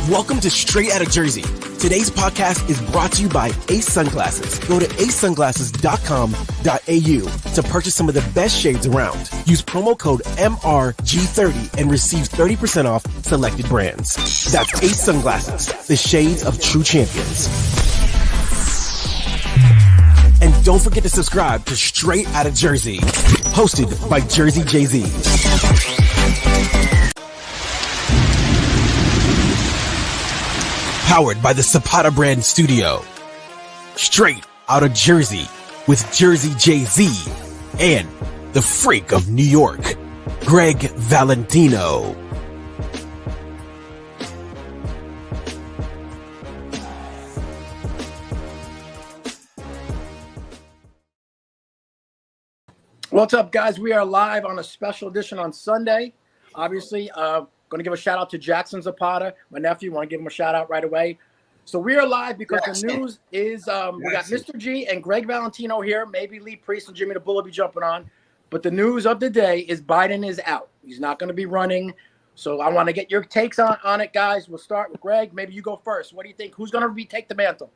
Welcome to Straight Outta Jersey. Today's podcast is brought to you by Ace Sunglasses. Go to acesunglasses.com.au to purchase some of the best shades around. Use promo code MRG30 and receive 30% off selected brands. That's Ace Sunglasses, the shades of true champions. And don't forget to subscribe to Straight Outta Jersey, hosted by Jersey Jay-Z. Powered by the Zapata brand studio. Straight Outta Jersey with Jersey Jay-Z and the freak of New York, Gregg Valentino. What's up, guys? We are live on a special edition on Sunday. Obviously, going to give a shout out to Jackson Zapata, my nephew. Want to give him a shout out right away. So we are live because the news is we got Mr. G and Gregg Valentino here. Maybe Lee Priest and Jimmy the Bull will be jumping on. But the news of the day is Biden is out. He's not going to be running. So I want to get your takes on it, guys. We'll start with Gregg. Maybe you go first. What do you think? Who's going to take the mantle?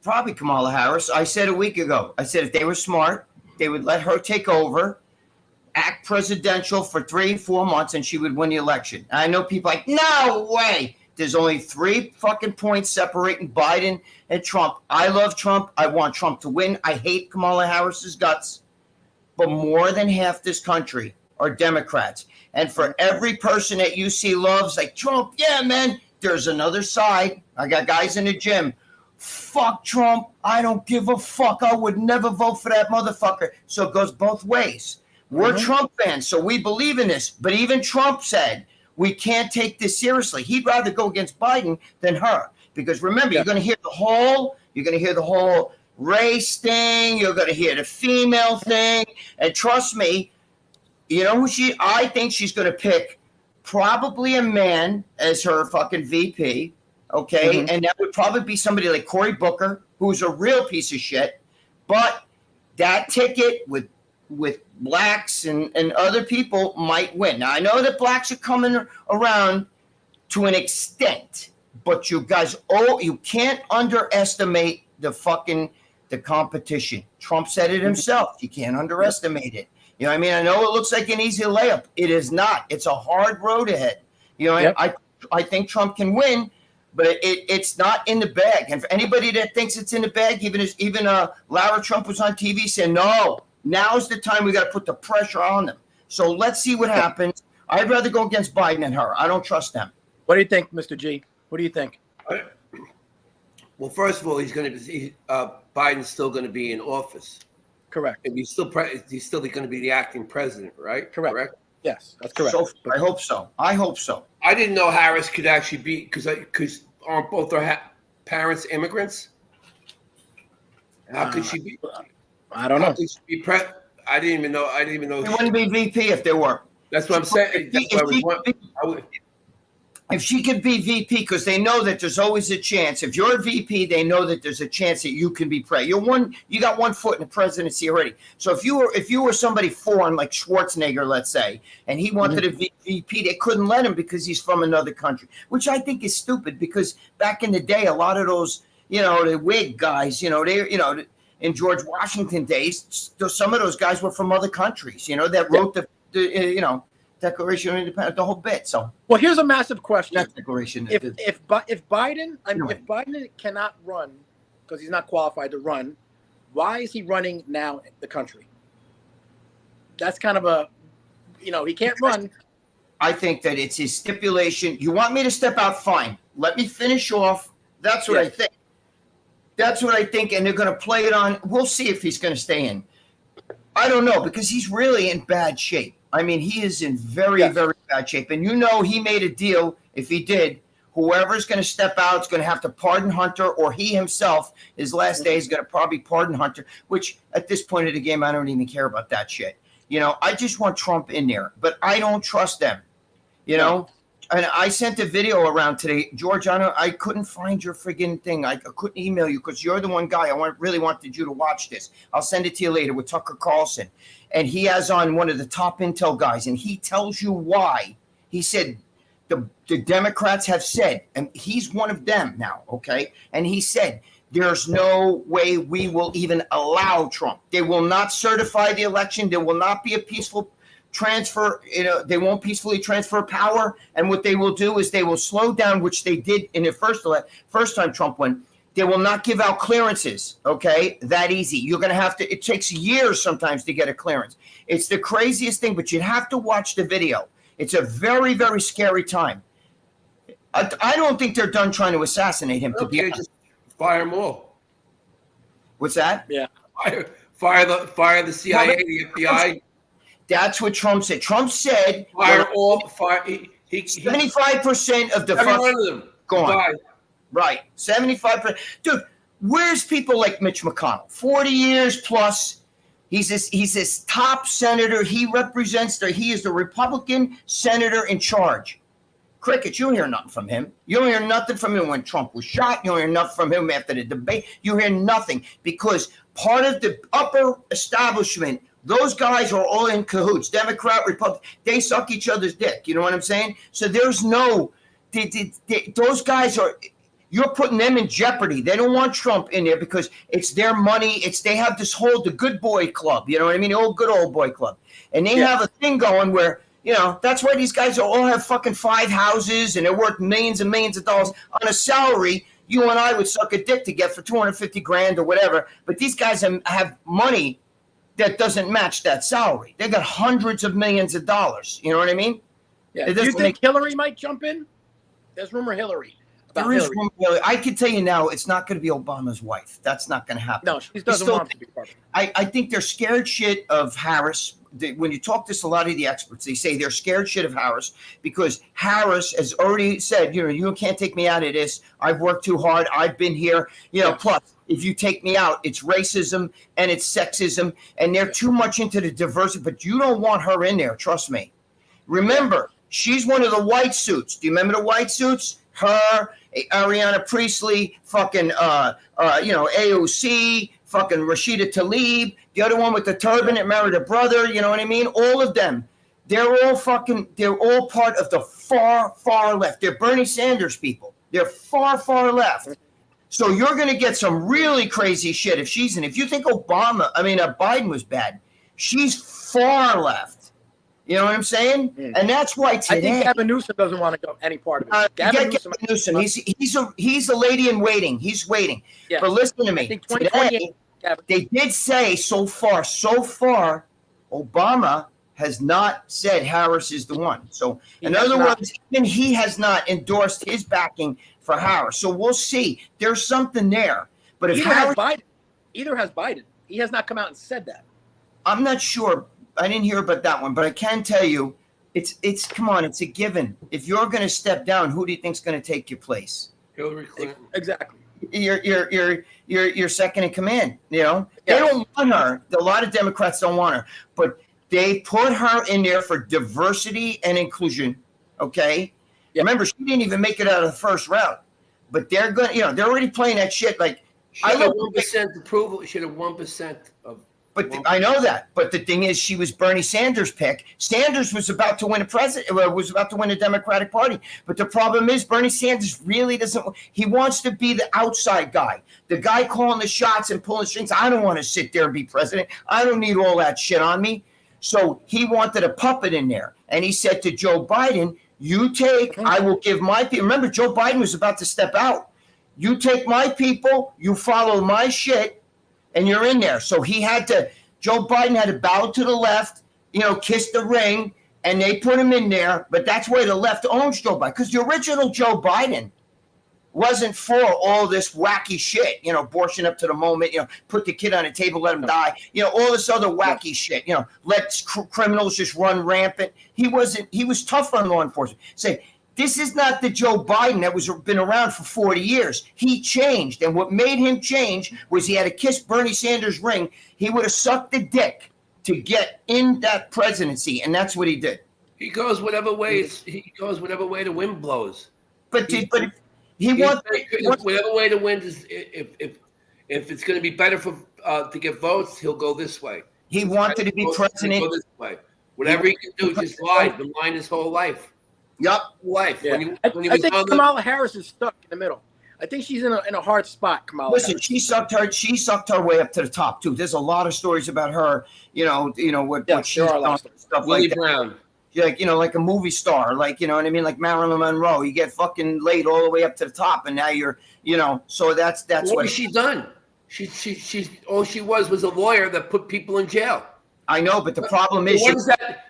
Probably Kamala Harris. I said a week ago, I said if they were smart, they would let her take over, act presidential for 3-4 months, and she would win the election. And I know people like, no way. There's only 3 fucking points separating Biden and Trump. I love Trump. I want Trump to win. I hate Kamala Harris's guts. But more than half this country are Democrats. And for every person that you see loves, like Trump, yeah, man, there's another side. I got guys in the gym. Fuck Trump. I don't give a fuck. I would never vote for that motherfucker. So it goes both ways. We're Trump fans, so we believe in this. But even Trump said we can't take this seriously. He'd rather go against Biden than her. Because remember, you're going to hear the whole race thing. You're going to hear the female thing. And trust me, you know who I think she's going to pick probably a man as her fucking VP. Okay. And that would probably be somebody like Cory Booker, who's a real piece of shit. But that ticket with blacks and other people might win. Now, I know that blacks are coming around to an extent, but you guys, you can't underestimate the competition. Trump said it himself. You can't underestimate it. You know what I mean? I know it looks like an easy layup. It is not. It's a hard road ahead. You know, I think Trump can win, but it's not in the bag. And for anybody that thinks it's in the bag, even Lara Trump was on TV saying, no, now's the time we got to put the pressure on them. So let's see what happens. I'd rather go against Biden than her. I don't trust them. What do you think, Mr. G? What do you think? Well, first of all, Biden's still going to be in office. Correct. And he's still going to be the acting president, right? Correct. Yes, that's correct. So, I hope so. I didn't know Harris could actually be because aren't both her parents immigrants? How could she be? I don't know. How could she be I didn't even know. It wouldn't be VP if they were. That's what I'm saying. If she could be VP, because they know that there's always a chance. If you're a VP, they know that there's a chance that you can be president. You got 1 foot in the presidency already. So if you were somebody foreign like Schwarzenegger, let's say, and he wanted a VP, they couldn't let him because he's from another country, which I think is stupid. Because back in the day, a lot of those, the Whig guys, in George Washington days, some of those guys were from other countries, that wrote the Declaration of Independence, the whole bit. So, well, here's a massive question: Declaration. If Biden, if Biden cannot run because he's not qualified to run, why is he running now in the country? That's kind of he can't run. I think that it's his stipulation. You want me to step out? Fine. Let me finish off. That's what I think. That's what I think, and they're going to play it on. We'll see if he's going to stay in. I don't know, because he's really in bad shape. I mean, he is in very, very bad shape. And he made a deal, if he did, whoever's going to step out is going to have to pardon Hunter, or he himself, his last day, is going to probably pardon Hunter, which at this point of the game, I don't even care about that shit. I just want Trump in there, but I don't trust them, And I sent a video around today. George, I couldn't find your friggin' thing. I couldn't email you because you're the one guy really wanted you to watch this. I'll send it to you later with Tucker Carlson. And he has on one of the top intel guys, and he tells you why. He said the Democrats have said, and he's one of them now, okay? And he said, there's no way we will even allow Trump. They will not certify the election. There will not be a peaceful transfer. They won't peacefully transfer power. And what they will do is they will slow down, which they did in the first time Trump won. They will not give out clearances, okay? That easy. You're going to have to, it takes years sometimes to get a clearance. It's the craziest thing, but you have to watch the video. It's a very, very scary time. I don't think they're done trying to assassinate him, to be honest. Just fire them all. What's that? Yeah. Fire the CIA, the FBI. That's what Trump said. Trump said Fire all. Fire. 75% of the every one of them gone. Right. 75%. Dude, where's people like Mitch McConnell? 40 years plus. He's this top senator. He is the Republican senator in charge. Crickets, you don't hear nothing from him. You don't hear nothing from him when Trump was shot. You don't hear nothing from him after the debate. You hear nothing because part of the upper establishment, those guys are all in cahoots. Democrat, Republican, they suck each other's dick. You know what I'm saying? So there's no, those guys are, you're putting them in jeopardy. They don't want Trump in there because it's their money. They have this whole, the good boy club. You know what I mean? The old good old boy club. And they have a thing going where, that's why these guys all have fucking 5 houses and they're worth millions and millions of dollars on a salary you and I would suck a dick to get for $250,000 or whatever. But these guys have money that doesn't match that salary. They got hundreds of millions of dollars. You know what I mean? Yeah. Do you think Hillary might jump in? There's rumor Hillary. There is rumor. I can tell you now, it's not going to be Obama's wife. That's not going to happen. No, she doesn't want to be part of it. I think they're scared shit of Harris. When you talk to a lot of the experts, they say they're scared shit of Harris because Harris has already said, you can't take me out of this. I've worked too hard. I've been here. Plus, if you take me out, it's racism and it's sexism, and they're too much into the diversity. But you don't want her in there. Trust me. Remember, she's one of the white suits. Do you remember the white suits? Her, Ariana Priestley, fucking, AOC, fucking Rashida Tlaib, the other one with the turban that married her brother, you know what I mean? All of them. They're all part of the far, far left. They're Bernie Sanders people. They're far, far left. So you're going to get some really crazy shit if she's in. If you think Biden was bad, she's far left. You know what I'm saying? And that's why today. I think Gavin Newsom doesn't want to go any part of it. Gavin Newsom. He's a lady in waiting. He's waiting. Yeah. But listen to me. Today, they did say so far, Obama has not said Harris is the one. So in other words, even he has not endorsed his backing for Harris. So we'll see. There's something there. But if either has Biden. He has not come out and said that. I'm not sure. I didn't hear about that one, but I can tell you, it's come on, it's a given. If you're going to step down, who do you think's going to take your place? Hillary Clinton. Exactly. You're second in command. They don't want her. A lot of Democrats don't want her, but they put her in there for diversity and inclusion. Okay. Yeah. Remember, she didn't even make it out of the first round, but they're going. They're already playing that shit. Like she had 1% approval. She had 1% of. But I know that. But the thing is, she was Bernie Sanders' pick. Sanders was about to win was about to win the Democratic Party. But the problem is, Bernie Sanders really doesn't. He wants to be the outside guy, the guy calling the shots and pulling strings. I don't want to sit there and be president. I don't need all that shit on me. So he wanted a puppet in there, and he said to Joe Biden, "You take. I will give my people." Remember, Joe Biden was about to step out. You take my people. You follow my shit. And you're in there. So Joe Biden had to bow to the left, kiss the ring, and they put him in there. But that's where the left owns Joe Biden. Because the original Joe Biden wasn't for all this wacky shit, abortion up to the moment, put the kid on the table, let him die, all this other wacky shit, let criminals just run rampant. He was tough on law enforcement. Say, this is not the Joe Biden that was been around for 40 years. He changed. And what made him change was he had to kiss Bernie Sanders' ring. He would have sucked the dick to get in that presidency. And that's what he did. He goes whatever way the wind blows. But he wants whatever way the wind is. If it's going to be better for to get votes, he'll go this way. He wanted to be president. Go this way. Whatever he can do, just lie. Been lying his whole life. Yup. Life. Yeah. When he I was think on the, Kamala Harris is stuck in the middle. I think she's in a hard spot, Kamala Listen, Harris. she sucked her way up to the top too. There's a lot of stories about her. What she's there are a lot done, of stories. stuff Willie like that. Brown. Like like a movie star, like you know what I mean, like Marilyn Monroe. You get fucking laid all the way up to the top, and now you're So that's What has she done? She's all she was a lawyer that put people in jail. I know, but the problem is, What is that?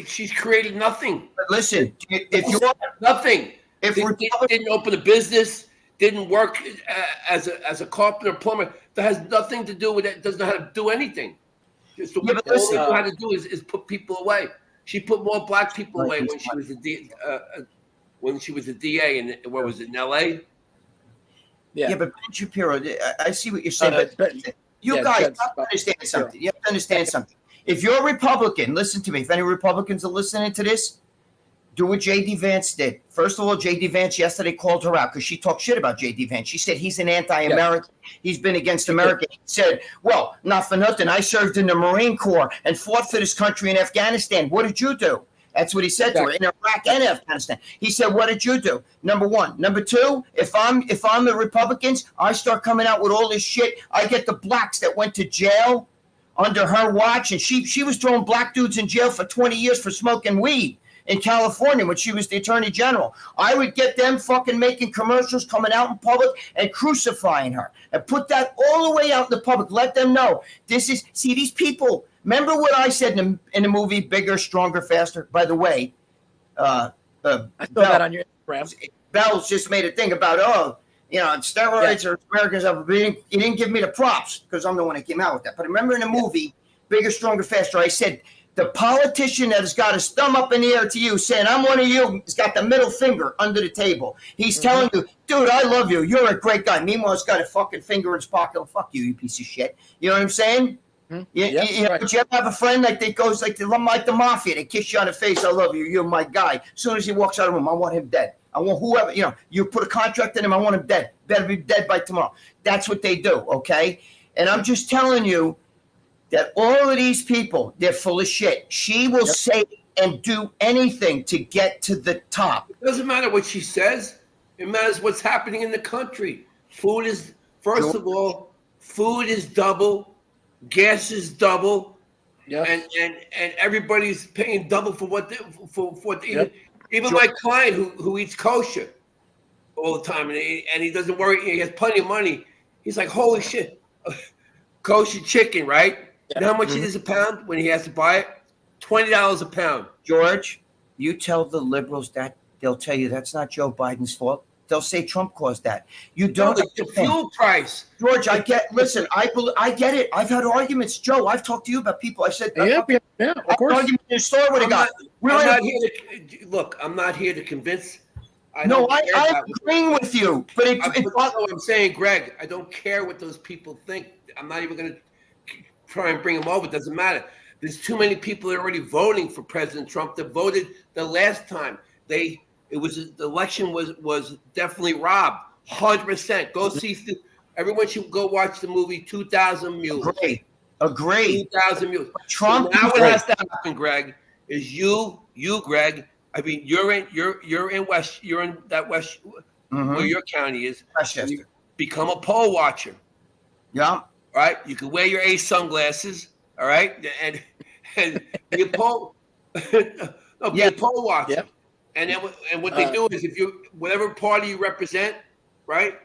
She's created nothing. listen, if you're Nothing. if Didn't open a business. Didn't work as a carpenter, plumber. That has nothing to do with it. Doesn't know how to do anything. So Yeah, but all listen, they know how to do is put people away. She put more black people away when she was a DA in what was it, in L.A. but Ben Shapiro, I see what you're saying, but you guys have to understand something. You have to understand something. If you're a Republican, listen to me. If any Republicans are listening to this, do what J.D. Vance did. First of all, J.D. Vance yesterday called her out because she talked shit about J.D. Vance. She said he's an anti-American. Yes. He's been against America. He said, well, not for nothing. I served in the Marine Corps and fought for this country in Afghanistan. What did you do? That's what he said to her, in Iraq and Afghanistan. He said, what did you do? Number one. Number two, if I'm the Republicans, I start coming out with all this shit. I get the blacks that went to jail under her watch, and she was throwing black dudes in jail for 20 years for smoking weed in California when she was the attorney general. I would get them fucking making commercials, coming out in public and crucifying her, and put that all the way out in the public. Let them know these people. Remember what I said in the movie Bigger, Stronger, Faster? By the way, I saw that on your Instagram. Bell's just made a thing about, steroids or Americans have been. He didn't give me the props because I'm the one that came out with that. But remember in the movie Bigger, Stronger, Faster, I said, the politician that has got his thumb up in the air to you saying, I'm one of you, has got the middle finger under the table. He's telling you, dude, I love you. You're a great guy. Meanwhile, he's got a fucking finger in his pocket. Fuck you, you piece of shit. You know what I'm saying? But you ever have a friend that goes like the mafia? They kiss you on the face. I love you. You're my guy. As soon as he walks out of the room, I want him dead. I want whoever, you put a contract in him. I want him dead. Better be dead by tomorrow. That's what they do, okay? And I'm just telling you, that all of these people, they're full of shit. She will say and do anything to get to the top. It doesn't matter what she says. It matters what's happening in the country. Food is, first of all, food is double. Gas is double. And everybody's paying double for what even my client who eats kosher all the time and he doesn't worry. He has plenty of money. He's like, holy shit, kosher chicken, right? You know how much it is a pound when he has to buy it? $20 a pound. George, you tell the liberals that, they'll tell you that's not Joe Biden's fault. They'll say Trump caused that. You don't. The fuel price. George, I get it. I've had arguments. Joe, I've talked to you about people. I said, of course. Argument in the store with a guy. I'm not here to convince. I'm agreeing with you. But what I'm saying, Greg, I don't care what those people think. I'm not even going to try and bring them over. It doesn't matter. There's too many people that are already voting for President Trump that voted the last time. The election was definitely robbed. 100%. Go see. Everyone should go watch the movie 2,000 Mules. Agree. 2,000 Mules. Trump. So now what has to happen, Greg, is you, Greg. I mean, you're in that West where your county is. Westchester. Become a poll watcher. Yeah. Right, you can wear your Ace sunglasses, all right, and be a poll, be a poll watcher. Yep. And then what they do is, if you whatever party you represent, right?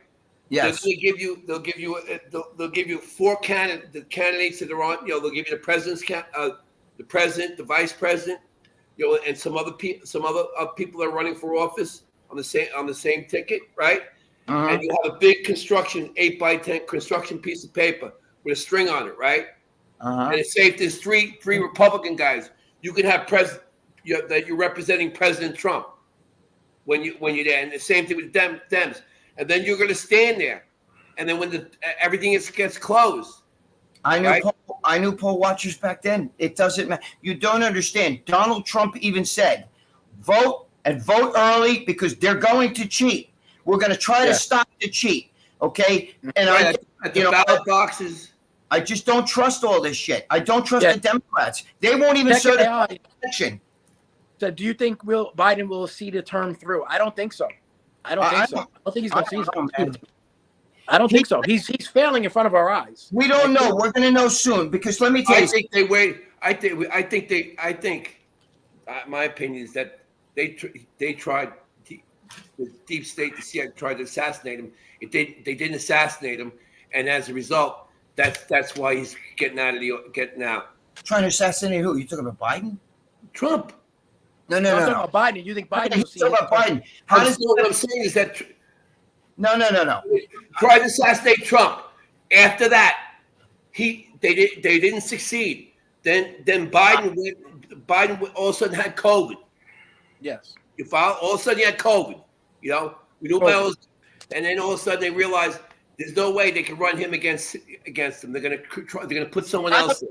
Yes. They'll give you four candidates that are on. They'll give you the president, the vice president, and some other people that are running for office on the same ticket, right? And you have a big construction 8x10 construction piece of paper with a string on it, right? And it's safe. There's three Republican guys. You can have that you're representing President Trump when you're there, and the same thing with Dems. And then you're going to stand there, and then when everything gets closed. I knew poll watchers back then. It doesn't matter. You don't understand. Donald Trump even said, vote early because they're going to cheat. We're going to try to stop the cheat, okay? And ballot boxes. I just don't trust all this shit. I don't trust the Democrats. They won't even certify the election. So do you think Biden will see the term through? I don't think so. I don't think he's going to see it. I don't think so. He's failing in front of our eyes. We don't know. We're going to know soon because let me tell you. I think they wait. I think my opinion is that they tried the deep state, the CIA tried to assassinate him. They didn't assassinate him, and as a result, that's why he's getting out. Trying to assassinate who? You talking about Biden? Trump. No. Talking about Biden. You think Biden will see talking about Biden? How does what I'm saying is that No. tried to assassinate Trump. After that, they didn't succeed. Then Biden all of a sudden had COVID. Yes. All of a sudden he had COVID. We knew about it, and then all of a sudden they realized there's no way they can run him against him. They're gonna put someone else.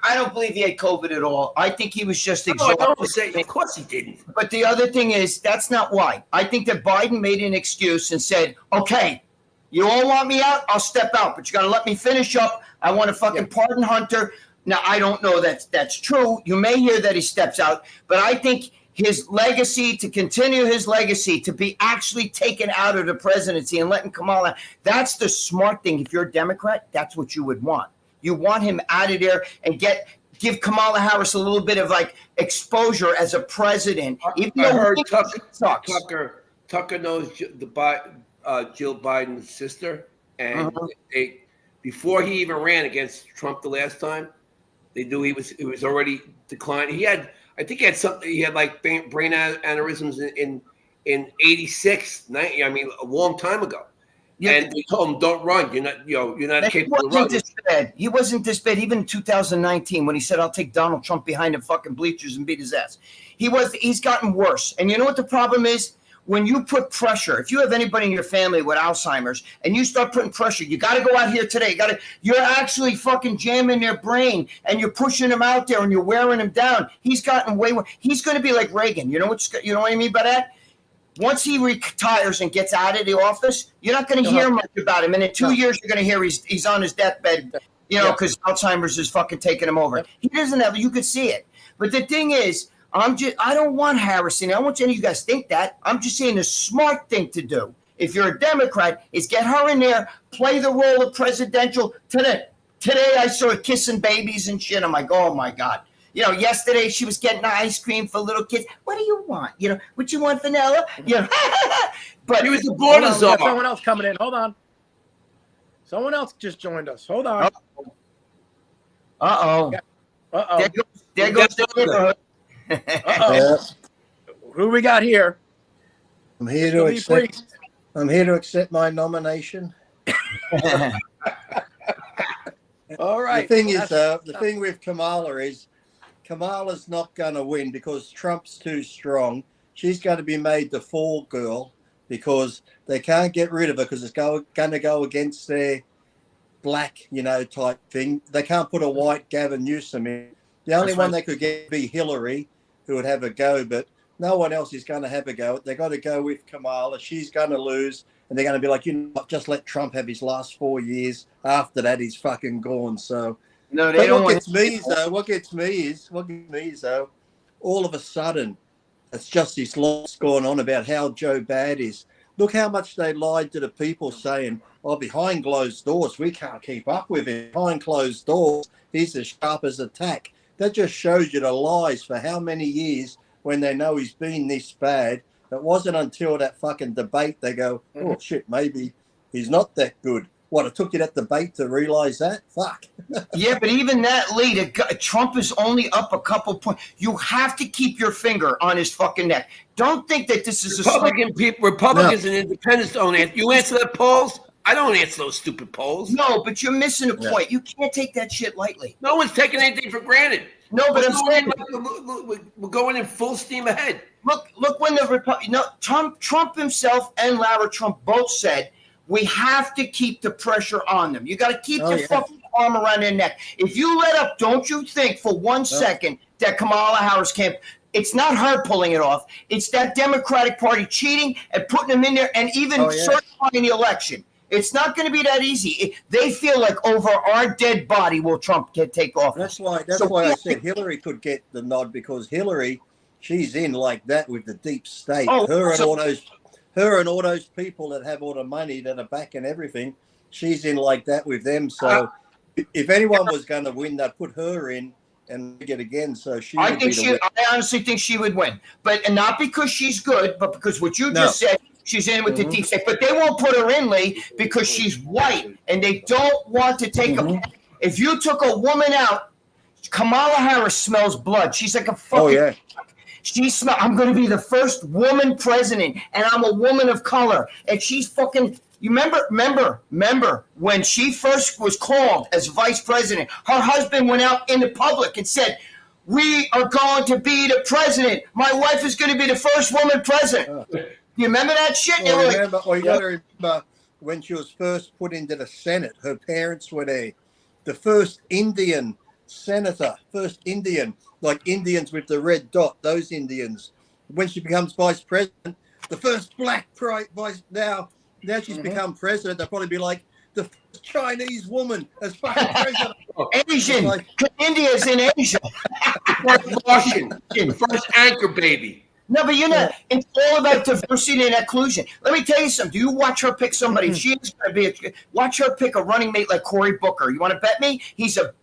I don't believe he had COVID at all. I think he was just exhausted. Of course he didn't. But the other thing is, that's not why. I think that Biden made an excuse and said, okay, you all want me out? I'll step out, but you got to let me finish up. I want to fucking pardon Hunter. Now, I don't know that's true. You may hear that he steps out, but I think his legacy, to continue his legacy, to be actually taken out of the presidency and letting Kamala, that's the smart thing. If you're a Democrat, that's what you would want. You want him out of there and give Kamala Harris a little bit of like exposure as a president. I heard Tucker knows Jill Biden's sister, and before he even ran against Trump the last time, they knew he was already declining. I think he had something. He had like brain aneurysms in 86, 90, I mean, a long time ago. Yeah. And they told him, "Don't run. You're not capable of running." He wasn't this bad. Even in 2019, when he said, "I'll take Donald Trump behind the fucking bleachers and beat his ass," he's gotten worse. And you know what the problem is? When you put pressure, if you have anybody in your family with Alzheimer's and you start putting pressure, you got to go out here today. You're actually fucking jamming their brain and you're pushing them out there and you're wearing them down. He's gotten way worse. He's going to be like Reagan. You know what I mean by that? Once he retires and gets out of the office, you're not going to hear much about him. And in 2 years, you're going to hear he's on his deathbed, because Alzheimer's is fucking taking him over. He doesn't have, you could see it. But the thing is, I don't want Harris in there. I don't want any of you guys to think that. I'm just saying the smart thing to do, if you're a Democrat, is get her in there, play the role of presidential. Today I saw her kissing babies and shit. I'm like, oh my God. Yesterday she was getting ice cream for little kids. What do you want? What you want, vanilla? But he was the border czar. Someone else coming in. Hold on. Someone else just joined us. Hold on. Uh-oh. There goes the neighborhood. Who we got here? I'm here to accept my nomination. All right. The thing is, the thing with Kamala is Kamala's not going to win because Trump's too strong. She's going to be made the fall girl because they can't get rid of her because it's going to go against their black, type thing. They can't put a white Gavin Newsom in. The only one they could get would be Hillary, who would have a go, but no one else is going to have a go. They got to go with Kamala. She's going to lose, and they're going to be like, just let Trump have his last 4 years. After that, he's fucking gone. So, no, they don't. What gets me is, all of a sudden, it's just this lots going on about how Joe bad is. Look how much they lied to the people, saying, behind closed doors, we can't keep up with him. Behind closed doors, he's as sharp as a tack. That just shows you the lies for how many years when they know he's been this bad. It wasn't until that fucking debate they go, oh, shit, maybe he's not that good. What, it took you that debate to realize that? Fuck. Yeah, but even that late, Trump is only up a couple points. You have to keep your finger on his fucking neck. Don't think that this is Republicans and independents don't answer. You answer the polls? I don't answer those stupid polls. No, but you're missing a point. You can't take that shit lightly. No one's taking anything for granted. No, but I'm saying we're going in full steam ahead. Look when Trump himself and Lara Trump both said we have to keep the pressure on them. You got to keep your fucking arm around their neck. If you let up, don't you think for 1 second that Kamala Harris can't. It's not her pulling it off. It's that Democratic Party cheating and putting them in there and even certifying the election. It's not going to be that easy. They feel like over our dead body will Trump take off. That's why I said Hillary could get the nod because Hillary she's in like that with the deep state. Oh, Her and all those people that have all the money that are backing everything, she's in like that with them. So if anyone was going to win, they'd put her in and get again. So I honestly think she would win, but and not because she's good, but because what you just said, she's in with the deep state. But they won't put her in, Lee, because she's white, and they don't want to take her. If you took a woman out, Kamala Harris smells blood. She's like a fucking. Oh yeah. I'm going to be the first woman president, and I'm a woman of color. And she's fucking. You remember when she first was called as vice president, her husband went out in the public and said, "We are going to be the president. My wife is going to be the first woman president." You remember that shit? You got to remember when she was first put into the Senate, her parents were there. The first Indian senator, like Indians with the red dot, those Indians. When she becomes vice president, the first black vice now she's become president, they'll probably be like the first Chinese woman as fucking president. Asian. Like, India's in Asia. The first Russian. The first anchor baby. No, but it's all about diversity and inclusion. Let me tell you something. Do you watch her pick somebody? She's going to be watch her pick a running mate like Cory Booker. You want to bet me? He's a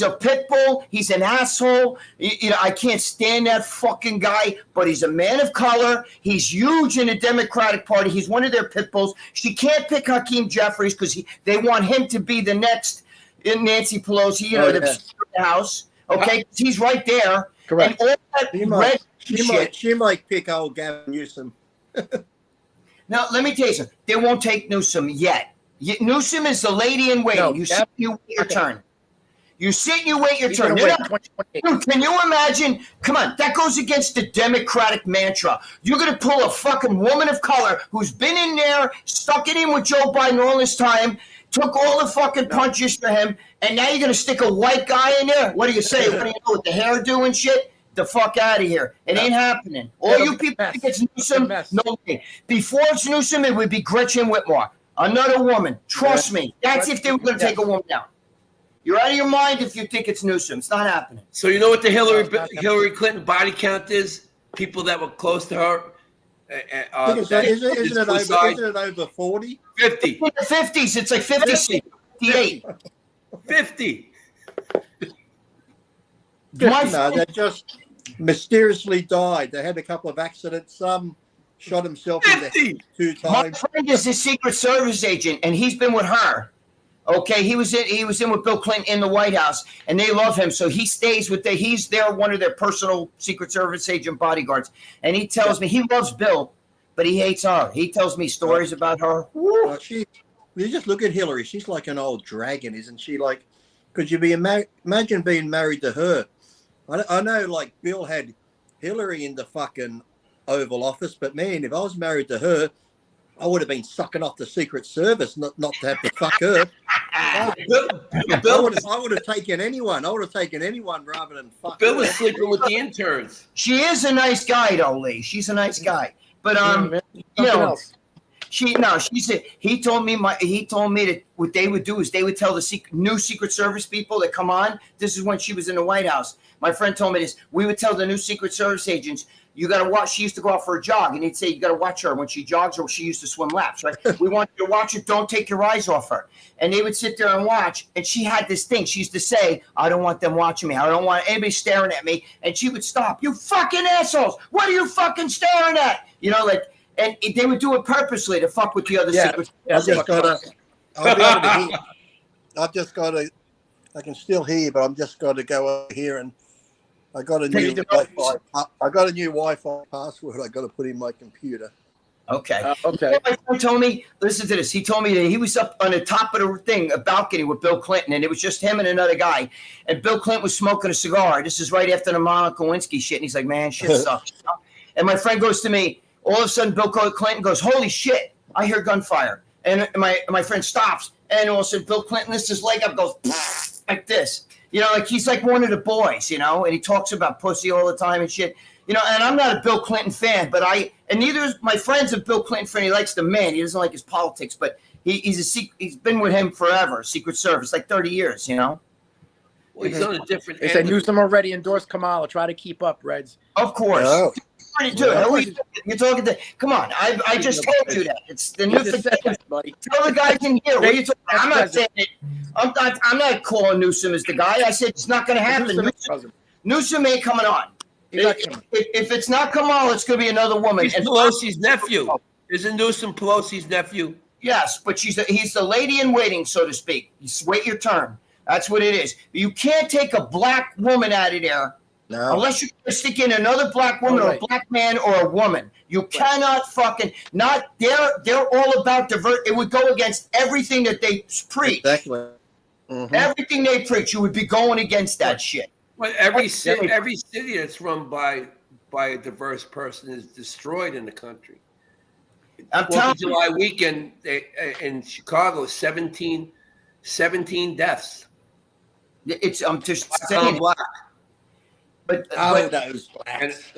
pit bull. He's an asshole. I can't stand that fucking guy, but he's a man of color. He's huge in the Democratic Party. He's one of their pit bulls. She can't pick Hakeem Jeffries because they want him to be the next Nancy Pelosi, the House. Okay? He's right there. Correct. And all that she might pick old Gavin Newsom. Now, let me tell you something. They won't take Newsom yet. Newsom is the lady in waiting. You wait your turn. You sit and you wait your turn. Dude, can you imagine? Come on, that goes against the Democratic mantra. You're going to pull a fucking woman of color who's been in there, stuck it in with Joe Biden all this time, took all the fucking punches for him, and now you're going to stick a white guy in there? What do you say? What do you know with the hairdo and shit? The fuck out of here. It ain't happening. All you people think it's Newsom, no way. Before it's Newsom, it would be Gretchen Whitmer. Another woman. Trust me. That's if they were going to take a woman down. You're out of your mind if you think it's Newsom. It's not happening. So you know what the Hillary Clinton body count is? People that were close to her. Isn't it over 40? 50. In the 50s, it's like 56, 58. 50. They just mysteriously died. They had a couple of accidents. Some shot himself in the head 2 times. My friend is a Secret Service agent, and he's been with her. Okay, he was in with Bill Clinton in the White House, and they love him. So he stays with he's one of their personal Secret Service agent bodyguards. And he tells me he loves Bill, but he hates her. He tells me stories about her. You just look at Hillary. She's like an old dragon, isn't she? Like, could you imagine being married to her? I know, like, Bill had Hillary in the fucking Oval Office, but man, if I was married to her, I would have been sucking off the Secret Service, not to have to fuck her. I would have taken anyone. I would have taken anyone rather than fuck Bill her. was sleeping with the interns. She is a nice guy, though, Lee. She's a nice guy. But he told me that what they would do is they would tell the new Secret Service people that come on. This is when she was in the White House. My friend told me this. We would tell the new Secret Service agents, you got to watch. She used to go out for a jog, and he'd say, you got to watch her when she jogs, or she used to swim laps, right? We want you to watch her. Don't take your eyes off her. And they would sit there and watch. And she had this thing. She used to say, I don't want them watching me. I don't want anybody staring at me. And she would stop. You fucking assholes. What are you fucking staring at? And they would do it purposely to fuck with the other Secret Service. I can still hear you, but I'm just got to go over here and I got a new Wi-Fi. I got a new Wi-Fi password. I got to put in my computer. Okay. Okay. My friend told me, listen to this. He told me that he was up on the top of the thing, a balcony with Bill Clinton, and it was just him and another guy. And Bill Clinton was smoking a cigar. This is right after the Monica Lewinsky shit. And he's like, man, shit sucks. And my friend goes to me, all of a sudden, Bill Clinton goes, holy shit, I hear gunfire. And my friend stops. And all of a sudden, Bill Clinton lifts his leg up, goes like this. Like he's like one of the boys, and he talks about pussy all the time and shit. And I'm not a Bill Clinton fan, but neither is my friend's a Bill Clinton fan. He likes the man. He doesn't like his politics, but he's been with him forever, Secret Service, like 30 years, Well, he's on a different. They said Newsom already endorsed Kamala. Try to keep up, Reds. Of course. Oh. You're talking to. Come on, I just told you that. It's the new thing. Buddy. Tell the guys in here. What are you talking? I'm not saying it. I'm not calling Newsom as the guy. I said it's not going to happen. Newsom ain't coming on. If it's not Kamala, it's going to be another woman. He's Pelosi's nephew. Isn't Newsom Pelosi's nephew? Yes, but he's the lady in waiting, so to speak. You wait your turn. That's what it is. You can't take a black woman out of there unless you're going to stick in another black woman or a black man or a woman. You cannot fucking not. They're all about divert. It would go against everything that they preach. Exactly. Mm-hmm. Everything they preach, you would be going against that shit. Well, every city that's run by a diverse person is destroyed in the country. I'm telling you. July weekend in Chicago, 17 deaths. I'm just saying. Black. But those blacks.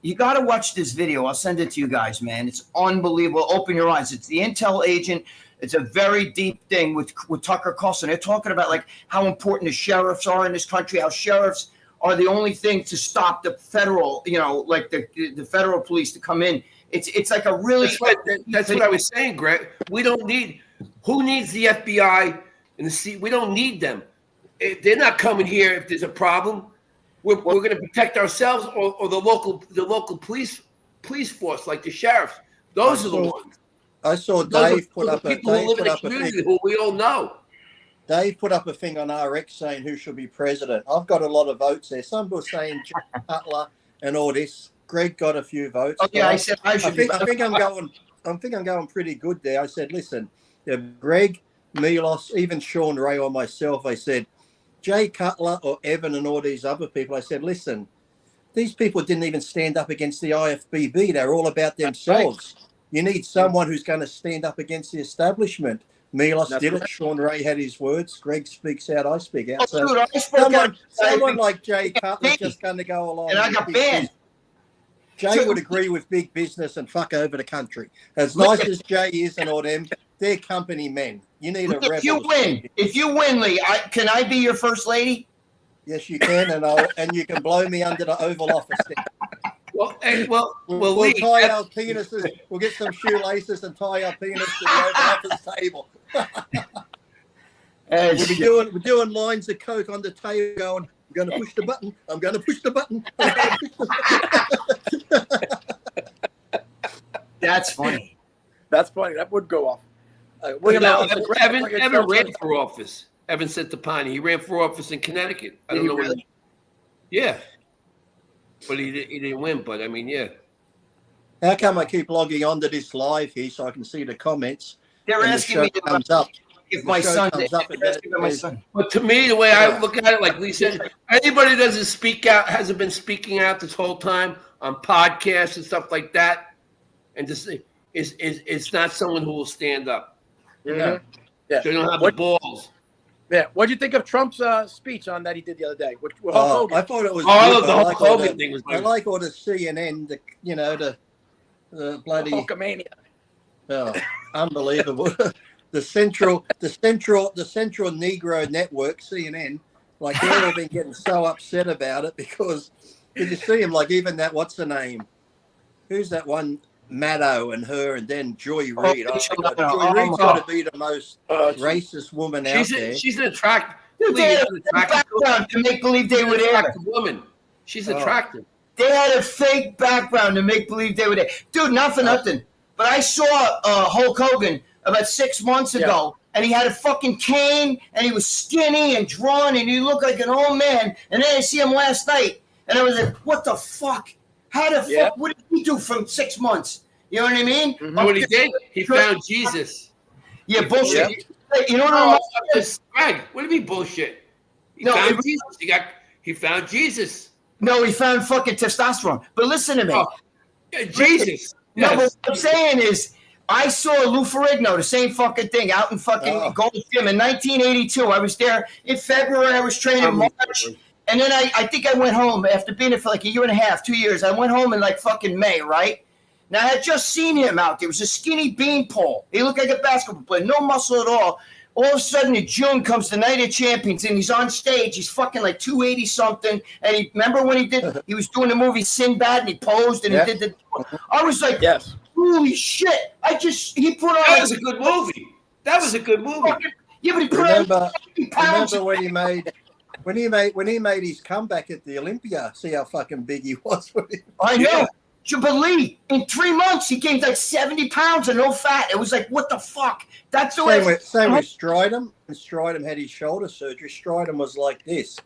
You got to watch this video. I'll send it to you guys, man. It's unbelievable. Open your eyes. It's the intel agent. It's a very deep thing with Tucker Carlson. They're talking about like how important the sheriffs are in this country, how sheriffs are the only thing to stop the federal, like the federal police to come in. It's like a really. That's what I was saying, Greg. We don't need. Who needs the FBI and the C? We don't need them. They're not coming here if there's a problem. We're going to protect ourselves or the local police force, like the sheriffs. Those are the ones. I saw Dave put up a thing. Who we all know. Dave put up a thing on RX saying who should be president. I've got a lot of votes there. Some were saying Jay Cutler and all this. Greg got a few votes. Oh, yeah, I said I should. I think I'm going pretty good there. I said, listen, Greg, Milos, even Sean Ray or myself. I said, Jay Cutler or Evan and all these other people. I said, listen, these people didn't even stand up against the IFBB. They're all about themselves. Right. You need someone who's going to stand up against the establishment. Milos did it. Sean Ray had his words. Greg speaks out. I speak out. So someone like Jay Cutler's just going to go along. And I got banned. Jay would agree with big business and fuck over the country. As nice as Jay is and all them, they're company men. You need a rebel. If you win, Lee, can I be your first lady? Yes, you can, and you can blow me under the Oval Office. We'll Lee, tie our penises. We'll get some shoelaces and tie our penis to the Oval Office table. We're doing lines of coke on the table, going, I'm going to push the button. I'm going to push the button. That's funny. That's funny. That would go off. Evan ran for office. Evan Centopani. He ran for office in Connecticut. I don't know really? Yeah. But he didn't win. But I mean, yeah. How come I keep logging onto this live here so I can see the comments? They're asking me if my son. But to me, the way I look at it, like Lee said, anybody that hasn't been speaking out this whole time on podcasts and stuff like that, and just it's not someone who will stand up. Yeah. So they don't have the balls. Yeah. What do you think of Trump's speech on that he did the other day? I thought it was. The Hogan thing was. I like all the CNN, the bloody Trump-A-Mania. Oh, unbelievable. the central Negro network, CNN, like they've all been getting so upset about it because did you see him? Like even that, what's the name? Who's that one? Maddow and her, and then Joy Reid. Joy Reid's got to be the most racist woman out there. She's an attractive. They had a background to make believe they were there. Woman. She's attractive. They had a fake background to make believe they were there. Dude, not for nothing. But I saw Hulk Hogan about 6 months ago, and he had a fucking cane, and he was skinny and drawn, and he looked like an old man. And then I see him last night, and I was like, what the fuck? How the fuck? What did he do from 6 months? You know what I mean? Mm-hmm. What he did? He found Jesus. Yeah, bullshit. Yeah. You know what Greg, what do you mean bullshit? He found Jesus. He found Jesus. No, he found fucking testosterone. But listen to me. Jesus. No, but what I'm saying is, I saw Lou Ferrigno, the same fucking thing, out in fucking Gold's Gym in 1982. I was there in February. I was training in March. And then I think I went home after being there for like a year and a half, 2 years. I went home in like fucking May, right? Now, I had just seen him out there. He was a skinny beanpole. He looked like a basketball player, no muscle at all. All of a sudden, in June comes the Night of Champions, and he's on stage. He's fucking like 280 something. And he remember when he was doing the movie Sinbad, and he posed and he did the. I was like, Yes. Holy shit! He put on. That was a good movie. That was a good movie. Yeah, but he put Remember on. when he made his comeback at the Olympia? See how fucking big he was. I know. But Lee, in 3 months, he gained like 70 pounds and no fat. It was like, what the fuck? That's the way. Same with Stridham. When Stridham had his shoulder surgery, Stridham was like this.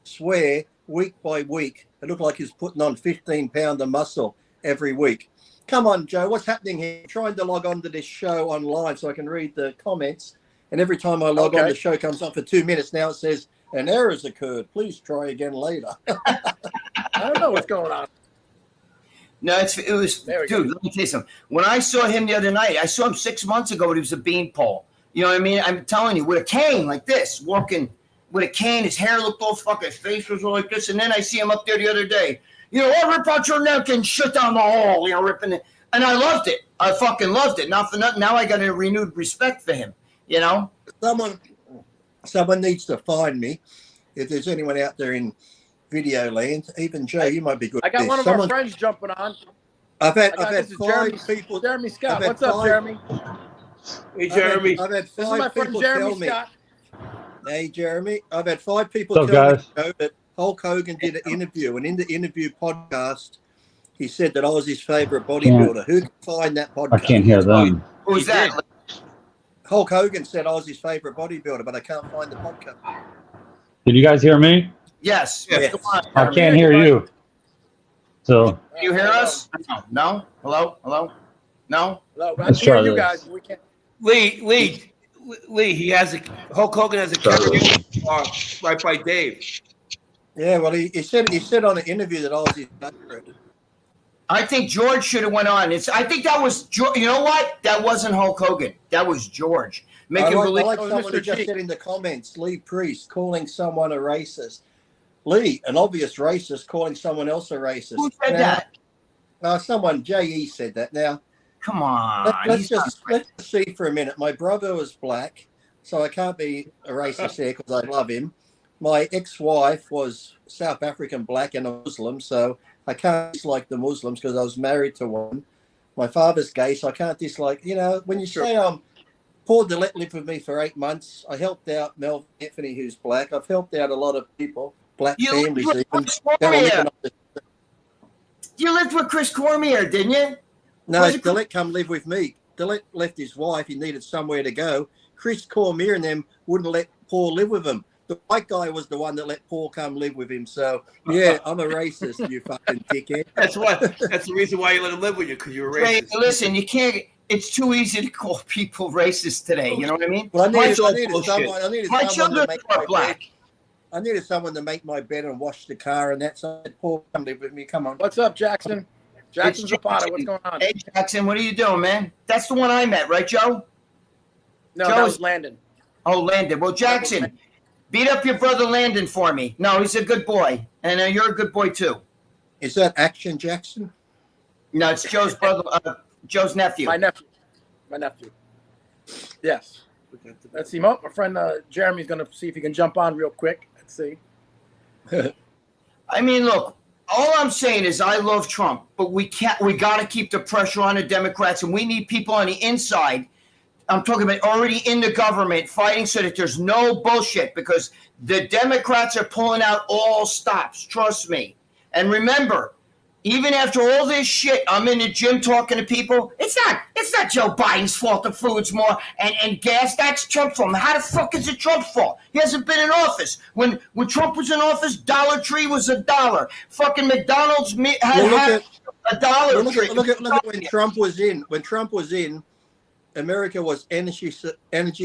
Swear, week by week, it looked like he was putting on 15 pounds of muscle every week. Come on, Joe, what's happening here? I'm trying to log on to this show online so I can read the comments. And every time I log on, the show comes up for 2 minutes. Now it says, an error has occurred. Please try again later. I don't know what's going on. No, it was, dude, let me tell you something. When I saw him the other night, I saw him 6 months ago, but he was a beanpole. You know what I mean? I'm telling you, with a cane like this, walking with a cane, his hair looked all fucking, his face was all like this. And then I see him up there the other day. You know, I rip out your neck and shit down the hall, you know, ripping it. And I loved it. I fucking loved it. Not for nothing. Now I got a renewed respect for him, you know? Someone needs to find me. If there's anyone out there in video land, even Joe, you might be good. I got one of our friends jumping on. I've had 5 people. Jeremy Scott. What's up, Jeremy? Hey, Jeremy. I've had 5 This is my friend people Jeremy tell me. Scott. Hey, Jeremy. I've had 5 people What's up, tell guys? me that Hulk Hogan did an interview, and in the interview podcast, he said that I was his favorite bodybuilder. Who can find that podcast? I can't hear them. Who's that? Hulk Hogan said I was his favorite bodybuilder, but I can't find the podcast. Did you guys hear me? Yes. Yes. Come on, I can't hear you. So Can you hear us? No? Hello? No? Hello. I Let's can hear try you this. guys. We can't. Lee, he has Hulk Hogan has a karaoke bar right by Dave. Yeah, well, he said on an interview that I was his favorite. I think George should have went on. I think that was, you know what? That wasn't Hulk Hogan. That was George. I Believe. like someone who just said in the comments, Lee Priest calling someone a racist. Lee, an obvious racist, calling someone else a racist. Who said that? Someone, J.E. said that. Now, Come on. let's just see for a minute. My brother was black, so I can't be a racist here because I love him. My ex-wife was South African black and a Muslim, so I can't dislike the Muslims because I was married to one. My father's gay, so I can't dislike, when you say Paul Dillette lived with me for 8 months. I helped out Mel Anthony, who's black. I've helped out a lot of people, black families even. You lived with Chris Cormier, didn't you? No, Dillette come live with me. Dillette left his wife. He needed somewhere to go. Chris Cormier and them wouldn't let Paul live with him. The white guy was the one that let Paul come live with him. So, yeah, I'm a racist, you fucking dickhead. That's the reason why you let him live with you, because you're a racist. Hey, listen, you can't. It's too easy to call people racist today. You know what I mean? Well, I needed My children are black. I needed someone to make my bed and wash the car, and that's Paul, come live with me. Come on. What's up, Jackson? Jackson Zapata, what's going on? Hey, Jackson, what are you doing, man? That's the one I met, right, Joe? No, that was Landon. Oh, Landon. Well, Jackson, beat up your brother Landon for me. No, he's a good boy, and you're a good boy too. Is that Action Jackson? No, it's Joe's brother, Joe's nephew. My nephew. Yes. Let's see. My friend Jeremy's going to see if he can jump on real quick. Let's see. I mean, look, all I'm saying is I love Trump, but we got to keep the pressure on the Democrats, and we need people on the inside. I'm talking about already in the government fighting so that there's no bullshit, because the Democrats are pulling out all stops. Trust me. And remember, even after all this shit, I'm in the gym talking to people. It's not Joe Biden's fault the food's more and gas. That's Trump's fault. How the fuck is it Trump's fault? He hasn't been in office. When Trump was in office, Dollar Tree was $1. Fucking McDonald's had a Dollar Tree. Look at when Trump was in. When Trump was in, America was energy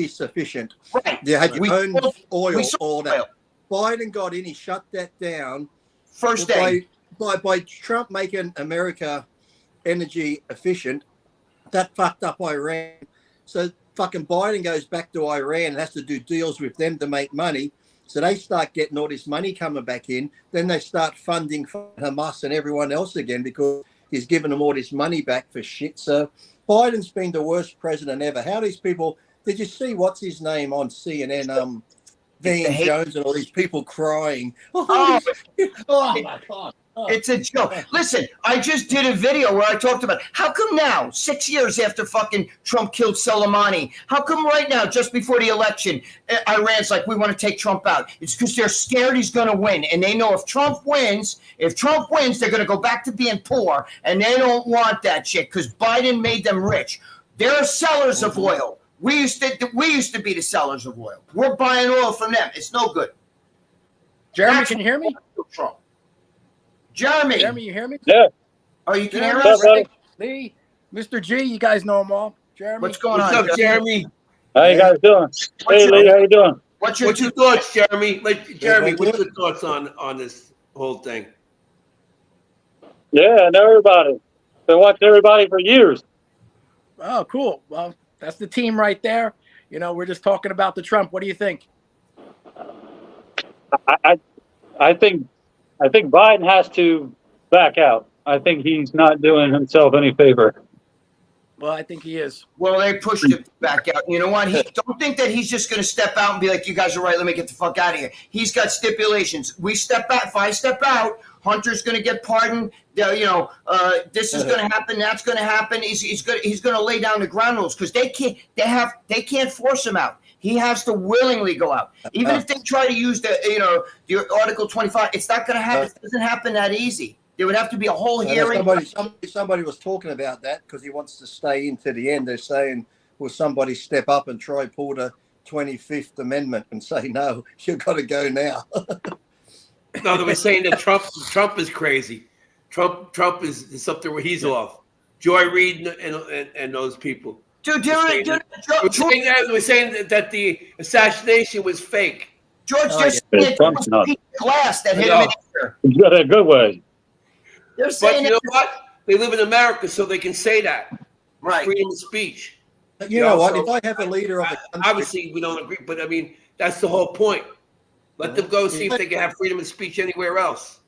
sufficient. Right. They had your own oil, all that. Oil. Biden got in. He shut that down. First day. By Trump making America energy efficient, that fucked up Iran. So fucking Biden goes back to Iran and has to do deals with them to make money. So they start getting all this money coming back in. Then they start funding Hamas and everyone else again because he's giving them all this money back for shit. So Biden's been the worst president ever. How these people Did you see what's his name on CNN? It's the Van hate- Jones and all these people crying. Oh, Oh my God. Oh. It's a joke. Listen, I just did a video where I talked about how come now, 6 years after fucking Trump killed Soleimani, how come right now, just before the election, Iran's like, we want to take Trump out? It's because they're scared he's going to win. And they know if Trump wins, they're going to go back to being poor. And they don't want that shit because Biden made them rich. They're sellers of oil. We used to be the sellers of oil. We're buying oil from them. It's no good. Jeremy, can you hear me? Trump. Jeremy, you hear me? Yeah. oh, you can hear Jeremy, us? buddy? Lee, Mr. G, you guys know them all. Jeremy, What's going What's on, up, Jeremy? How you guys doing? Hey, Lee, how you doing? What's your What's your thoughts, Jeremy? Jeremy, what's your thoughts on this whole thing? Yeah, I know everybody. Been watching everybody for years. Oh, cool. Well, that's the team right there. You know, we're just talking about the Trump. What do you think? I think Biden has to back out. I think he's not doing himself any favor. Well, I think he is. Well, they pushed it back out. You know what? Don't think that he's just going to step out and be like, you guys are right, let me get the fuck out of here. He's got stipulations. We step out. If I step out, Hunter's going to get pardoned. This is going to happen. That's going to happen. He's going to lay down the ground rules because they can't force him out. He has to willingly go out. Even if they try to use the Article 25, it's not going to happen. It doesn't happen that easy. There would have to be a whole hearing. Somebody was talking about that because he wants to stay into the end. They're saying, will somebody step up and try pull the 25th Amendment and say, no, you've got to go now. No, they were saying that Trump is crazy. Trump is something where he's off. Joy Reid and those people. Dude, we're saying that the assassination was fake. George just yeah. said it was a piece of glass that hit him in the ear. He's got a good way. They're But saying you know what? They live in America, so they can say that. right. Freedom of speech. You know what? So If I have a leader of a country, obviously we don't agree, but I mean that's the whole point. Let them go see if they can have freedom of speech anywhere else.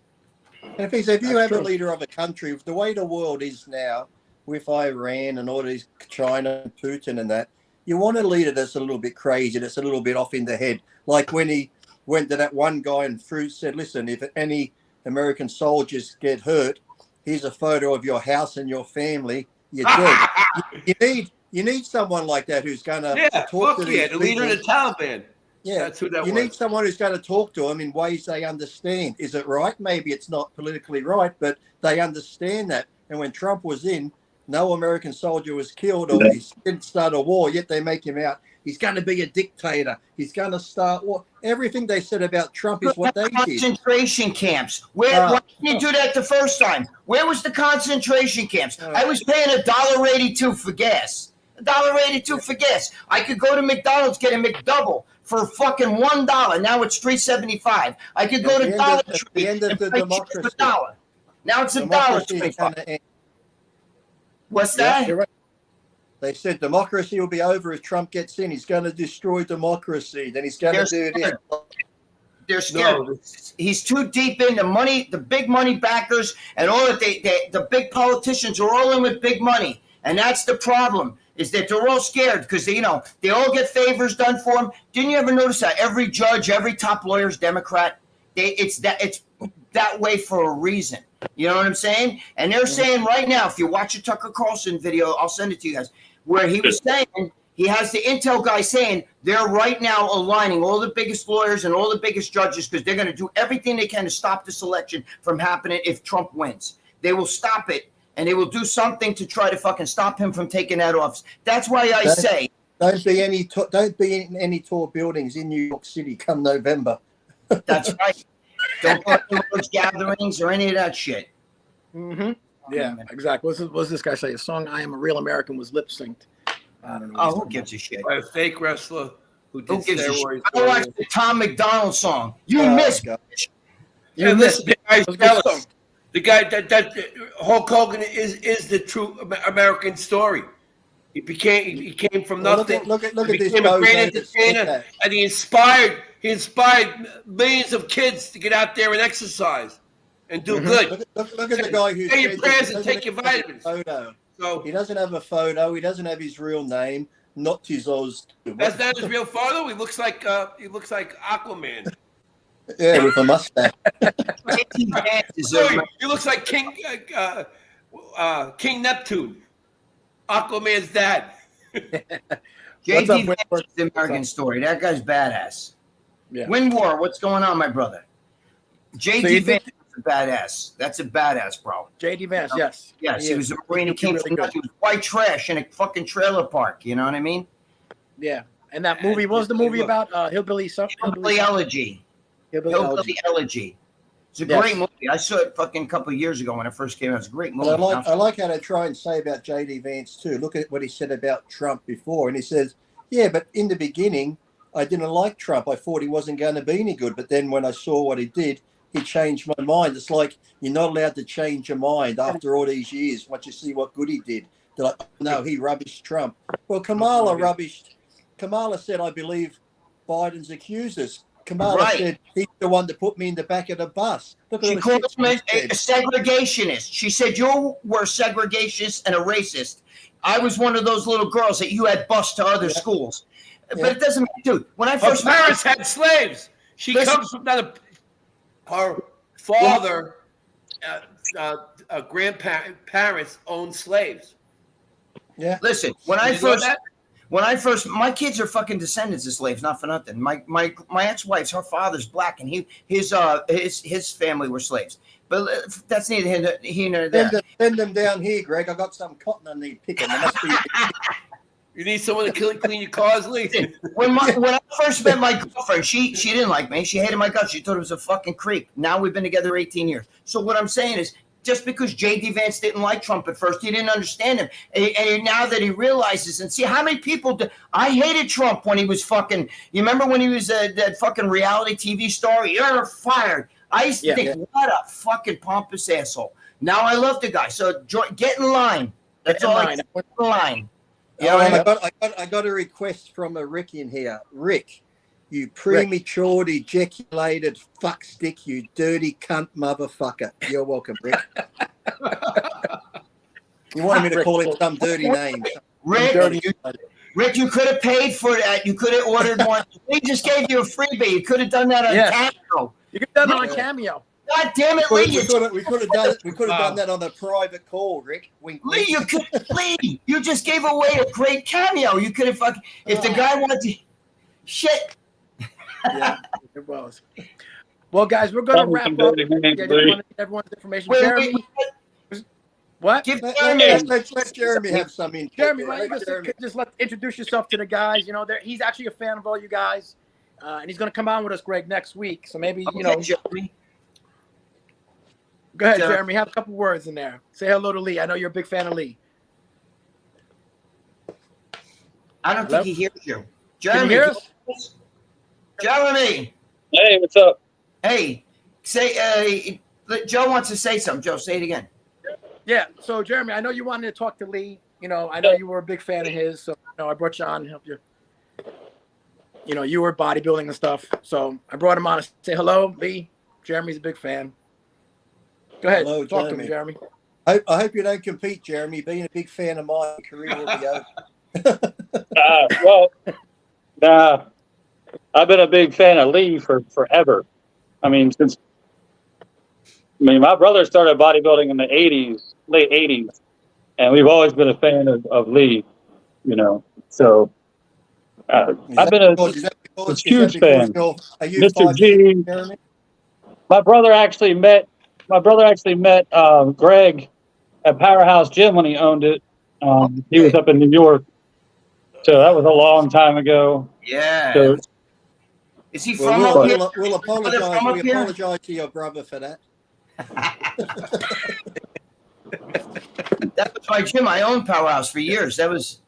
and if you have a leader of a country, the way the world is now, with Iran and all these China and Putin and that, you want a leader that's a little bit crazy, that's a little bit off in the head. Like when he went to that one guy and said, listen, if any American soldiers get hurt, here's a photo of your house and your family, you're dead. You need someone like that who's going to talk to these the leader of the Taliban. Yeah, that's who that you was. need someone who's going to talk to them in ways they understand. Is it right? Maybe it's not politically right, but they understand that. And when Trump was in, no American soldier was killed or he didn't start a war, yet they make him out. He's going to be a dictator. He's going to start war. Everything they said about Trump is what they did. Concentration camps. Why didn't you do that the first time? Where was the concentration camps? I was paying $1.82 for gas. $1.82 for gas. I could go to McDonald's, get a McDouble for fucking $1. Now it's $3.75. I could go to Dollar Tree and pay $1. Now it's $1.25. What's that? You're right. They said democracy will be over if Trump gets in. He's going to destroy democracy. Then he's going to do it. They're scared. No. He's too deep in the money, the big money backers, and all that. The big politicians are all in with big money, and that's the problem. Is that they're all scared because they all get favors done for them. Didn't you ever notice that every judge, every top lawyer is Democrat? It's that way for a reason. You know what I'm saying? And they're saying right now, if you watch a Tucker Carlson video, I'll send it to you guys, where he was saying, he has the intel guy saying they're right now aligning all the biggest lawyers and all the biggest judges because they're going to do everything they can to stop this election from happening if Trump wins. They will stop it, and they will do something to try to fucking stop him from taking that office. That's why I say don't be in any tall buildings in New York City come November. That's right. Don't go to those gatherings or any of that shit. Mm-hmm. Yeah, exactly. What's this guy say? A song "I Am a Real American" was lip synced. I don't know. Oh, who gives a shit? By a fake wrestler who did steroids. I watched the Tom McDonald song. You missed. You listen, the guy's jealous. The guy that Hulk Hogan is the true American story. He came from nothing. Look at he this became a great entertainer, and he inspired millions of kids to get out there and exercise and do good. Look at the guy who say your prayers and take your vitamins. Photo. So he doesn't have a photo. He doesn't have his real name. not his Oz. That's not his real father. He looks like Aquaman. Yeah, with a mustache. Sorry, he looks like King Neptune, Aquaman's dad. JD Vance is the American story. That guy's badass. Yeah. Win war. What's going on, my brother? JD Vance is a badass. That's a badass, bro. JD Vance, yes. Yes, he was a Marine. He came from he was white trash in a fucking trailer park. You know what I mean? Yeah. And that movie, what was the movie about? Hillbilly Elegy. Hillbilly Elegy. It's a great movie. I saw it fucking a couple of years ago when it first came out. It's a great movie. I like how they try and say about JD Vance too. Look at what he said about Trump before. And he says, yeah, but in the beginning, I didn't like Trump. I thought he wasn't going to be any good. But then when I saw what he did, he changed my mind. It's like you're not allowed to change your mind after all these years once you see what good he did. They're like, no, he rubbished Trump. Well, Kamala said, I believe Biden's accusers. Kamala said he's the one that put me in the back of the bus. She called him a segregationist. She said you were a segregationist and a racist. I was one of those little girls that you had bused to other schools. But it doesn't matter, dude. When I first her parents had slaves. She comes from her father, grandparents owned slaves. Yeah. Listen, when I first, my kids are fucking descendants of slaves, not for nothing. My ex-wife's, her father's black, and his family were slaves. But that's neither here nor there. Send them down here, Greg. I got some cotton I need picking. You need someone to clean your cars, Lee. When I first met my girlfriend, she didn't like me. She hated my guts. She thought it was a fucking creep. Now we've been together 18 years. So what I'm saying is, just because J.D. Vance didn't like Trump at first, he didn't understand him. And now that he realizes, and see how many people I hated Trump when he was fucking. You remember when he was that fucking reality TV star? You're fired. I used to think, what a fucking pompous asshole. Now I love the guy. So get in line. That's all I get in line. Yeah, I got a request from a Rick in here. Rick, you premature ejaculated fuckstick, you dirty cunt motherfucker. You're welcome, Rick. You wanted me to call him some dirty name. Rick, you could have paid for that. You could have ordered one. We just gave you a freebie. You could have done that on Cameo. You could have done it on Cameo. God damn it, Lee! We could have done that on a private call, Rick. Wink, Lee, you just gave away a great Cameo. You could have fucking if the guy wanted to. Shit. Yeah, it was. Well, guys, we're going to wrap up. Everyone's information. Jeremy, what? Let Jeremy have some info. Jeremy, why don't you just introduce yourself to the guys? You know, he's actually a fan of all you guys, and he's going to come on with us, Greg, next week. So maybe Jeremy. Go ahead, Jeremy. Have a couple words in there. Say hello to Lee. I know you're a big fan of Lee. I don't think he hears you. Jeremy, can you hear us? Jeremy. Hey, what's up? Hey, Joe wants to say something. Joe, say it again. Yeah. So, Jeremy, I know you wanted to talk to Lee. You know, I know you were a big fan of his. So, I brought you on to help you. You know, you were bodybuilding and stuff. So, I brought him on to say hello, Lee. Jeremy's a big fan. Go ahead. Hello, talk to me, Jeremy. I hope you don't compete, Jeremy. Being a big fan of mine, career will be over. I've been a big fan of Lee for forever. I mean, my brother started bodybuilding in the 80s, late 80s, and we've always been a fan of Lee, you know. So I've been a huge fan. Mr. G. Jeremy? My brother actually met Gregg at Powerhouse Gym when he owned it. He was up in New York. So that was a long time ago. Yeah. So, is he from up here? We'll apologize to your brother for that. That was my gym. I owned Powerhouse for years. That was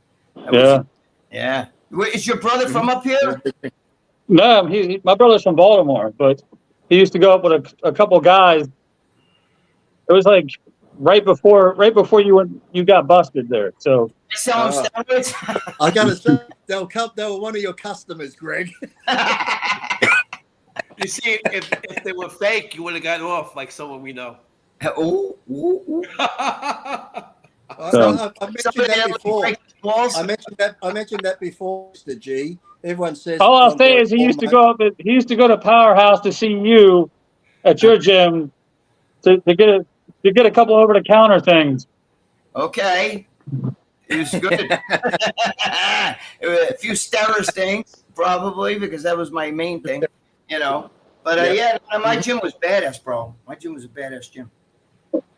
yeah. Is your brother from up here? No, my brother's from Baltimore, but he used to go up with a couple guys. It was like right before you got busted there. So Selling steroids. I gotta say, they were one of your customers, Greg. You see, if they were fake, you would have gotten off like someone we know. Ooh. I've mentioned that before. walls. I mentioned that before, Mr. G. Everyone says. All I'll say is he used to go to Powerhouse to see you at your gym to get a couple over the counter things. Okay. It was good. A few Steris things, probably, because that was my main thing, you know. But yeah, my gym was badass, bro. My gym was a badass gym.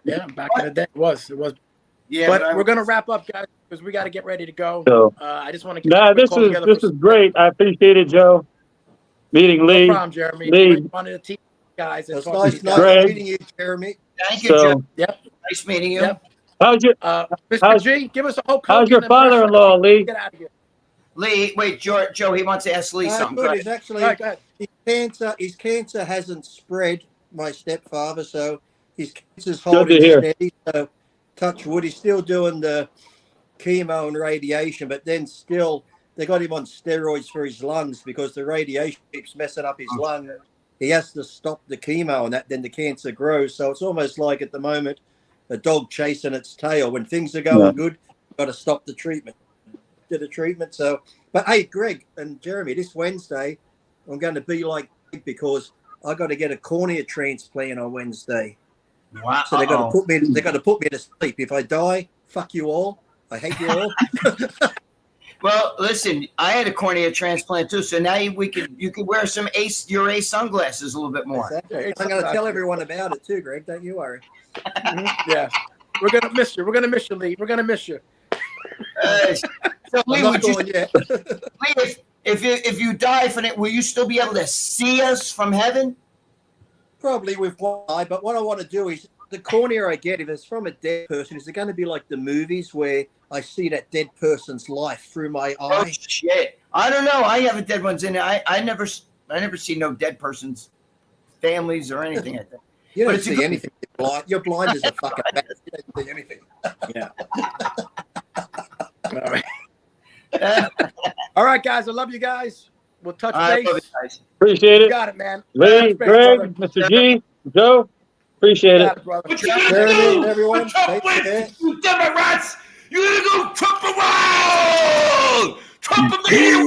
Yeah, back in the day, it was. Yeah, but we're gonna wrap up, guys, because we got to get ready to go. So, I just want to. This is great. I appreciate it, Joe. Meeting Lee. No problem, Jeremy. Lee. One of the team guys. It's nice meeting you, Jeremy. Thank you, Joe. Yep. Nice meeting you. Yep. How's your Mr. G? Give us a whole. How's your father-in-law, Lee? Get out of here. Lee, wait, Joe. He wants to ask Lee something. Good. He's actually All right, go ahead. his cancer hasn't spread. My stepfather, so his cancer's Good to holding hear. steady. So touch wood. He's still doing the chemo and radiation, but then still they got him on steroids for his lungs because the radiation keeps messing up his lung. He has to stop the chemo and that, then the cancer grows. So it's almost like at the moment a dog chasing its tail. When things are going good, you've got to stop the treatment. So, but hey, Greg and Jeremy, this Wednesday I'm going to be like Greg because I got to get a cornea transplant on Wednesday. Wow. So they got to put me to sleep. If I die, fuck you all. I hate you all. Well, listen, I had a cornea transplant too, so now you can wear some your Ace sunglasses a little bit more. Exactly. I'm going to tell everyone about it too, Greg. Don't you worry. Yeah, we're gonna miss you. We're gonna miss you, Lee. We're gonna miss you. So Lee, I'm not going yet. Lee, if you die from it, will you still be able to see us from heaven? Probably with one eye, but what I want to do is the cornea I get, if it's from a dead person, is it going to be like the movies where I see that dead person's life through my eye? Oh shit! I don't know. I haven't dead ones in it. I never see no dead person's families or anything like that. You don't see anything. You're blind as a fucking bat. You don't see anything. Yeah. All right, guys. I love you guys. We'll touch base. Appreciate it. You got it, man. Lee, Greg, Mr. G, Joe, appreciate it. Jeremy, everyone, you Democrats, you're gonna go Trump-A-Wild! Trump-A-Mania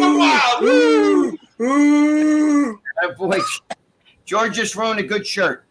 wild! Boy, George just ruined a good shirt.